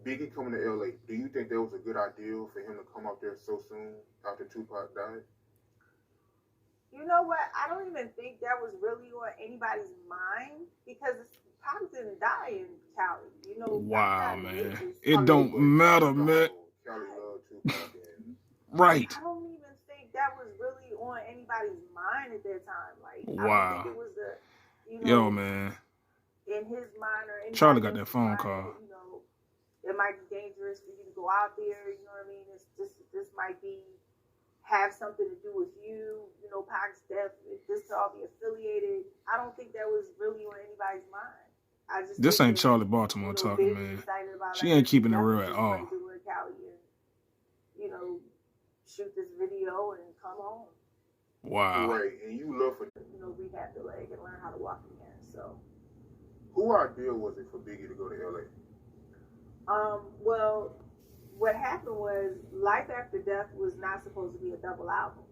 Biggie coming to LA, do you think that was a good idea for him to come out there so soon after Tupac died? You know what? I don't even think that was really on anybody's mind because Pac didn't die in Cali. You know, Pac Wow, died in man. Memphis. It I know, don't but matter, you man. know how Cali loved Tupac, and Right. I don't even think that was really on anybody's mind at that time. Like, I don't think Wow. it was you Yo, know, man. in his mind or Charlie anybody got that else's phone mind call. that it might be dangerous for you to go out there. You know what I mean? It's this might be have something to do with you. You know, Pac's death. This could all be affiliated. I don't think that was really on anybody's mind. I just This think ain't that Charlie Baltimore talking, Big was man. excited about She Life ain't After keeping it Death real and at just wanted all. to go to Cali and you know shoot this video and come home. Wow. right, and you love for Rehab the leg and learn how to walk again. So, who idea was it for Biggie to go to LA? well, what happened was Life After Death was not supposed to be a double album.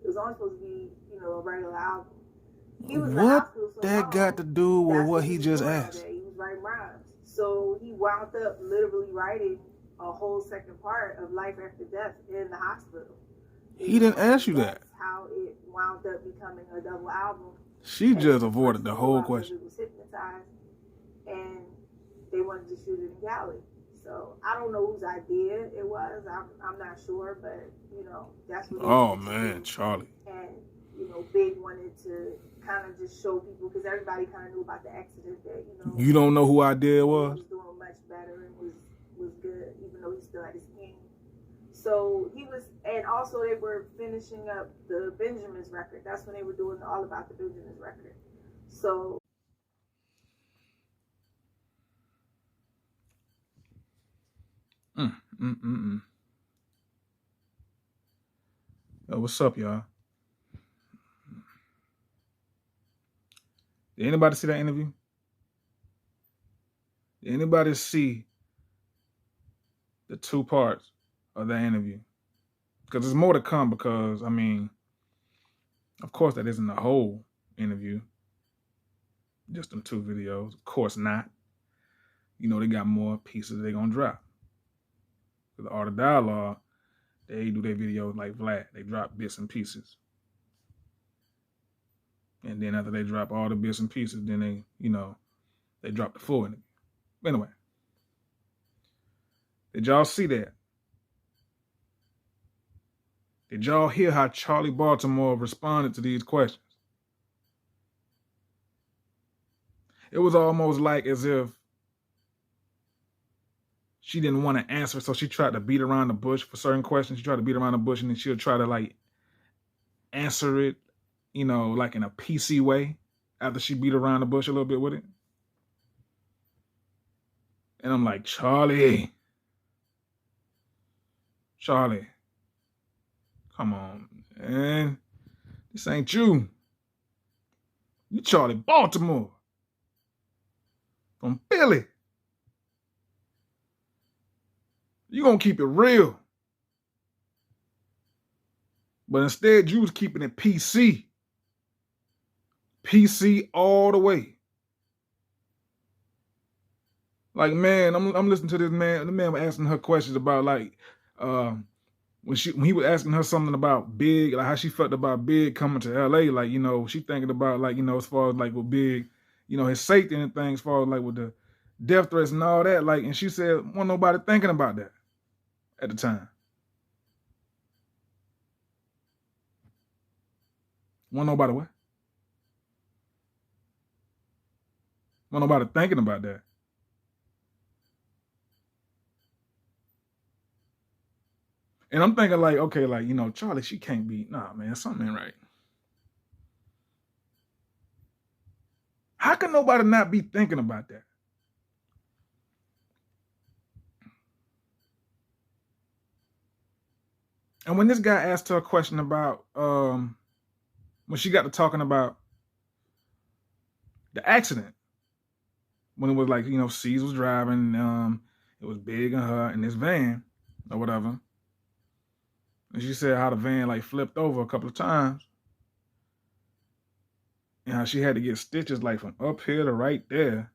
It was only supposed to be, a regular album. He was in the What hospital so that got to long. do with That's what what he he was just doing all asked? day. He was writing rhymes. So he wound up literally writing a whole second part of Life After Death in the hospital. He didn't ask you that. That's how it wound up becoming a double album. She And just the avoided first the single whole off of question. it was Hypnotized, and they wanted to shoot it in Cali. So I don't know whose idea it was. I'm not sure, but that's what they Oh, wanted to man, do. Charlie. And Big wanted to kind of just show people because everybody kind of knew about the accident that You don't know who idea it was? was doing much better and was good, even though he still had his king. So he was, and also they were finishing up the Benjamins record. That's when they were doing all about the Benjamins record. So Yo, what's up, y'all? Did anybody see that interview? Did anybody see the 2 parts of that interview? Because there's more to come because, I mean, of course that isn't the whole interview. Just them 2 videos. Of course not. They got more pieces they're going to drop. For the Art of Dialogue, they do their videos like Vlad. They drop bits and pieces. And then after they drop all the bits and pieces, then they drop the full interview. Anyway, did y'all see that? Did y'all hear how Charlie Baltimore responded to these questions? It was almost like as if she didn't want to answer, so she tried to beat around the bush for certain questions. She tried to beat around the bush, and then she'll try to answer it, like in a PC way after she beat around the bush a little bit with it. And I'm like, Charlie, come on, man. This ain't you. You Charlie Baltimore from Philly. You gonna keep it real. But instead, you was keeping it PC. PC all the way. Like, man, I'm listening to this man. The man was asking her questions about when he was asking her something about Big, like how she felt about Big coming to LA. She thinking about as far as with Big, his safety and things, as far as with the death threats and all that. And she said, wasn't nobody thinking about that at the time. Wasn't nobody what? Wasn't nobody thinking about that. And I'm thinking okay, Charlie, she can't be, nah, man, something ain't right. How can nobody not be thinking about that? And when this guy asked her a question about, when she got to talking about the accident, when it was C's was driving, it was Big and her in this van or whatever. And she said how the van flipped over a couple of times. And how she had to get stitches from up here to right there.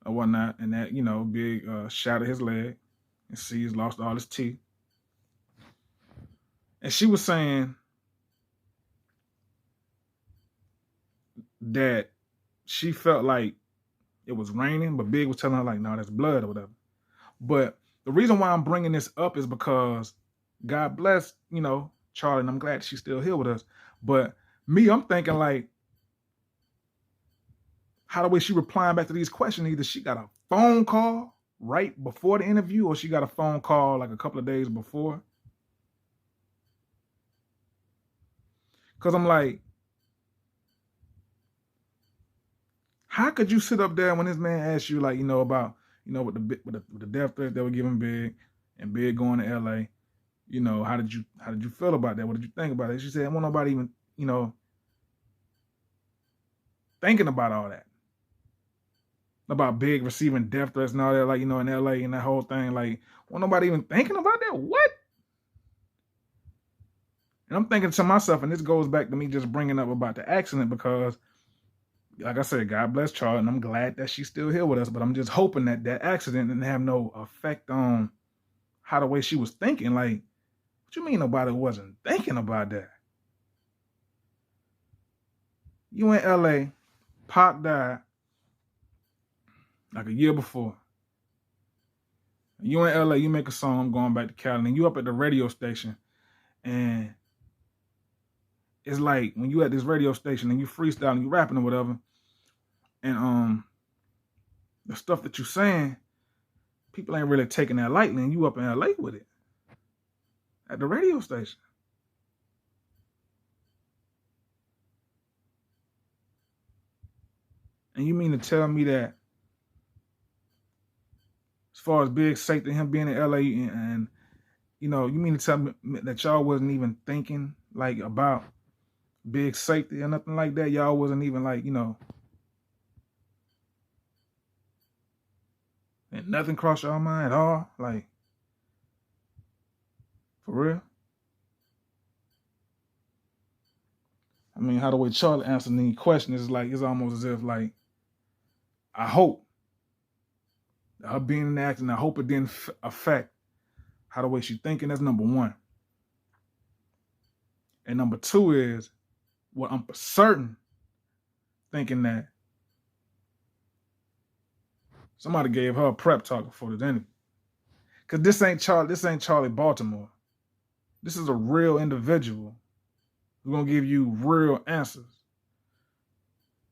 or whatnot, and that, you know, Big shattered his leg, and C's lost all his teeth. And she was saying that she felt like it was raining, but Big was telling her like, no, that's blood or whatever. But the reason why I'm bringing this up is because God bless, you know, Charlie, and I'm glad she's still here with us. But me, I'm thinking like, how the way she replying back to these questions, either she got a phone call right before the interview or she got a phone call like a couple of days before. Because I'm like, how could you sit up there when this man asked you, like, you know, about, you know, with the death threat that were giving Big and Big going to LA, you know, how did you feel about that? What did you think about it? She said, well, nobody even, you know, thinking about all that. About Big receiving death threats and all that, like, you know, in LA and that whole thing. Like, well, nobody even thinking about that? What? And I'm thinking to myself, and this goes back to me just bringing up about the accident because, like I said, God bless Charlie, and I'm glad that she's still here with us, but I'm just hoping that that accident didn't have no effect on how the way she was thinking. Like, what you mean nobody wasn't thinking about that? You in LA, Pac died like a year before. You in LA, you make a song, I'm going back to Cali, and you up at the radio station, and it's like when you at this radio station and you freestyling, you rapping or whatever, and the stuff that you saying, people ain't really taking that lightly, and you up in LA with it at the radio station. And you mean to tell me that as far as Big safety, him being in LA, and you know, you mean to tell me that y'all wasn't even thinking like about Big safety or nothing like that? Y'all wasn't even like, you know, and nothing crossed your mind at all? Like, for real? I mean, how the way Charlie answered any question is like, it's almost as if like, I hope her being in the acting, I hope it didn't affect how the way she's thinking. That's number one. And number two is, well, I'm for certain thinking that somebody gave her a prep talk before this interview. Because this ain't Charlie Baltimore. This is a real individual who's gonna give you real answers.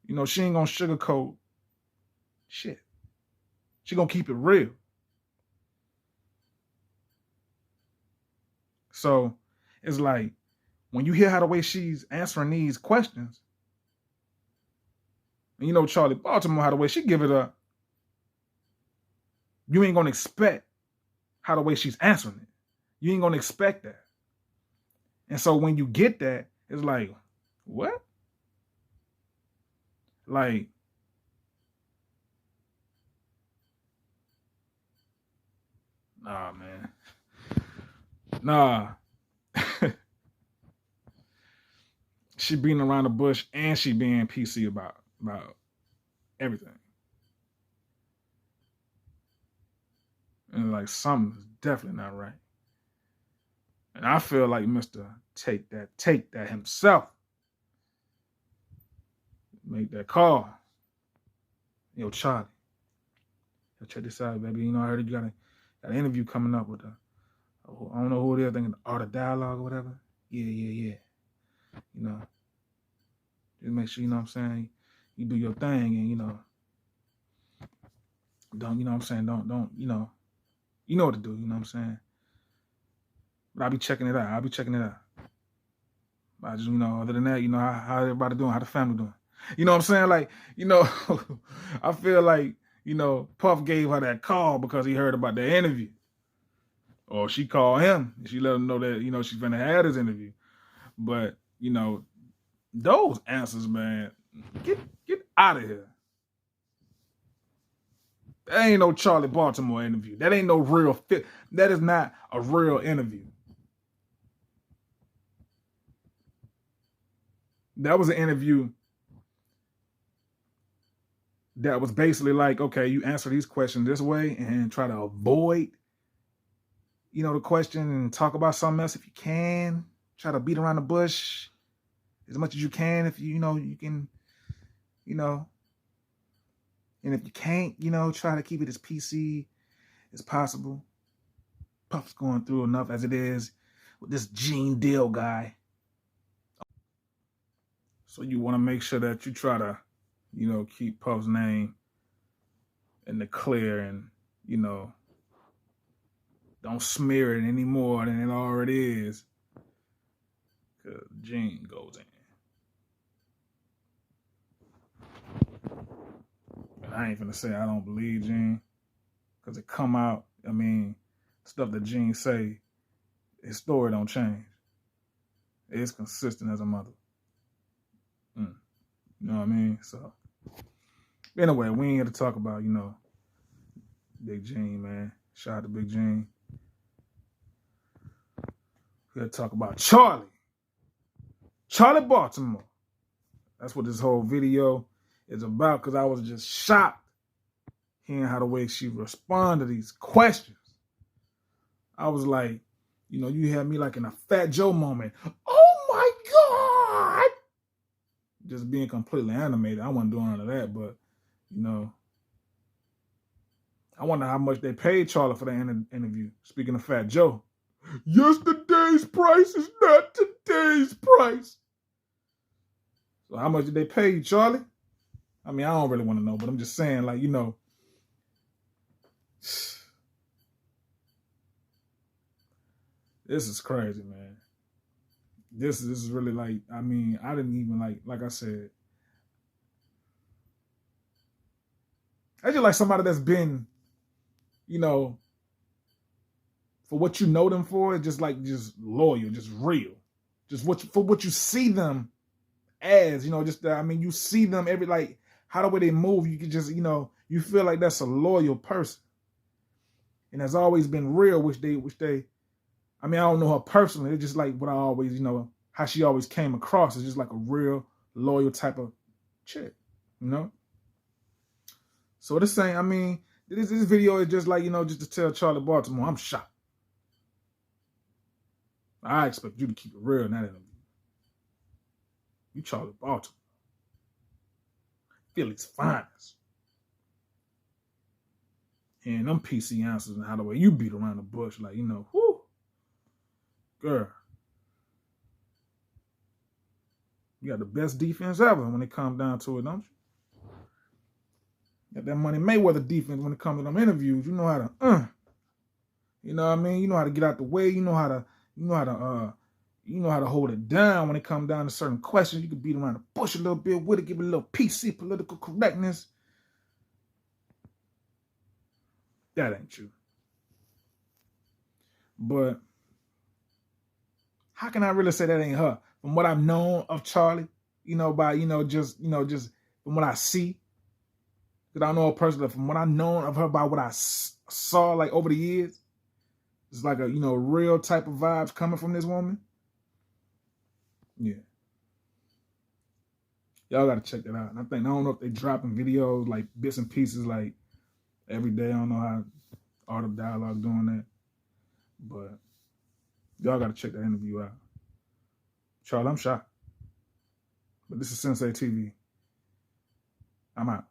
You know, she ain't gonna sugarcoat shit. She gonna keep it real. So it's like, when you hear how the way she's answering these questions, and you know Charlie Baltimore, how the way she give it up, you ain't gonna expect how the way she's answering it. You ain't gonna expect that. And so when you get that, it's like, what? Like, nah, man. Nah. She beating around the bush and she being PC about everything. And like, something's definitely not right. And I feel like Mr. Take that himself. Make that call. Yo, Charlie. Yo, check this out, baby. You know, I heard you got an interview coming up with I don't know who it is, I think the Art of Dialogue or whatever. Yeah. You know, just make sure, you know what I'm saying, you do your thing and, you know, don't, you know what I'm saying, don't, you know what to do, you know what I'm saying. But I'll be checking it out. I just, you know, other than that, you know, how everybody doing, how the family doing. You know what I'm saying? Like, you know, I feel like, you know, Puff gave her that call because he heard about the interview. Or she called him and she let him know that, you know, she's gonna have this interview. But, you know, those answers, man, get out of here. That ain't no Charlie Baltimore interview. That ain't no real fit. That is not a real interview. That was an interview that was basically like, okay, you answer these questions this way and try to avoid, the question and talk about something else if you can. Try to beat around the bush as much as you can if you can, and if you can't, try to keep it as PC as possible. Puff's going through enough as it is with this Gene Deal guy. So you want to make sure that you try to, keep Puff's name in the clear and, don't smear it any more than it already is. Because Gene goes in. And I ain't finna say I don't believe Gene. Because it come out, stuff that Gene say, his story don't change. It's consistent as a mother. You know what I mean? So, anyway, we ain't here to talk about, Big Gene, man. Shout out to Big Gene. We're here to talk about Charlie Baltimore. That's what this whole video is about, because I was just shocked hearing how the way she responded to these questions. I was like, you had me like in a Fat Joe moment. Oh my God! Just being completely animated. I wasn't doing none of that, but, I wonder how much they paid Charlie for that interview. Speaking of Fat Joe. Yesterday's price is not today's price. So how much did they pay you, Charlie? I don't really want to know, but I'm just saying, like, this is crazy, man. This is really like, I didn't even like I said. I just like somebody that's been, for what you know them for, just loyal, just real. Just for what you see them as, you see them every, how the way they move, you can just, you feel like that's a loyal person. And has always been real, which they, I don't know her personally. It's just like what I always, how she always came across is just like a real loyal type of chick, So this saying, this video is just like, just to tell Charlie Baltimore, I'm shocked. I expect you to keep it real in that interview. You Charlie Baltimore. Philly's finest. And them PC answers and how the way you beat around the bush, like, whoo. Girl. You got the best defense ever when it comes down to it, don't you? Got that Money Mayweather defense when it comes to them interviews. You know how to, you know what I mean? You know how to get out the way. You know how to hold it down when it comes down to certain questions. You can beat around the bush a little bit with it, give it a little PC, political correctness. That ain't you. But how can I really say that ain't her? From what I've known of Charlie, just from what I see. Because I don't know a person, but from what I've known of her by what I saw like over the years, it's like a, real type of vibes coming from this woman. Yeah. Y'all got to check that out. And I don't know if they dropping videos, like bits and pieces, like every day. I don't know how Art of Dialogue doing that. But y'all got to check that interview out. Charlie, I'm shocked. But this is Sensei TV. I'm out.